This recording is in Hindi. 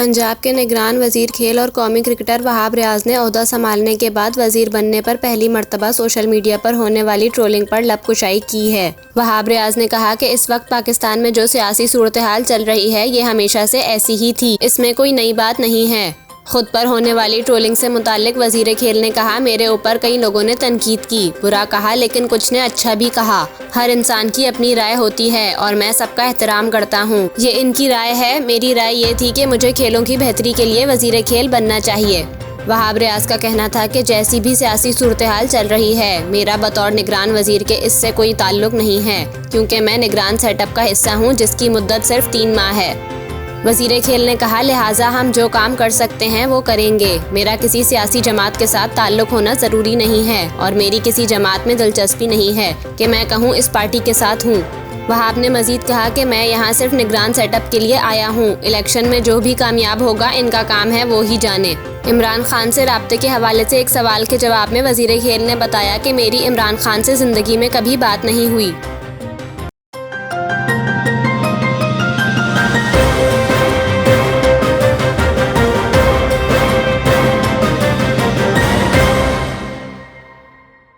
पंजाब के निगरान वजीर खेल और कौमी क्रिकेटर वहाब रियाज ने ओहदा संभालने के बाद वजीर बनने पर पहली मर्तबा सोशल मीडिया पर होने वाली ट्रोलिंग पर लबकुशाई की है। वहाब रियाज ने कहा कि इस वक्त पाकिस्तान में जो सियासी सूरत हाल चल रही है ये हमेशा से ऐसी ही थी, इसमें कोई नई बात नहीं है। खुद पर होने वाली ट्रोलिंग से मुताल्लिक वजीर खेल ने कहा, मेरे ऊपर कई लोगों ने तनकीद की, बुरा कहा, लेकिन कुछ ने अच्छा भी कहा। हर इंसान की अपनी राय होती है और मैं सबका एहतराम करता हूँ। ये इनकी राय है, मेरी राय ये थी कि मुझे खेलों की बेहतरी के लिए वजीर खेल बनना चाहिए। वहाब रियाज का कहना था कि जैसी भी सियासी सूरत हाल चल रही है, मेरा बतौर निगरान वजीर के इससे कोई ताल्लुक नहीं है, क्योंकि मैं निगरान सेटअप का हिस्सा हूँ जिसकी मुद्दत सिर्फ 3 माह है। वजीर खेल ने कहा, लिहाजा हम जो काम कर सकते हैं वो करेंगे। मेरा किसी सियासी जमात के साथ ताल्लुक होना ज़रूरी नहीं है और मेरी किसी जमात में दिलचस्पी नहीं है कि मैं कहूँ इस पार्टी के साथ हूँ। वहाब ने मजीद कहा कि मैं यहाँ सिर्फ निगरान सेटअप के लिए आया हूँ। इलेक्शन में जो भी कामयाब होगा इनका काम है वो ही जाने। इमरान खान से राब्ते के हवाले से एक सवाल के जवाब में वजीर खेल ने बताया कि मेरी इमरान खान से ज़िंदगी में कभी बात नहीं हुई।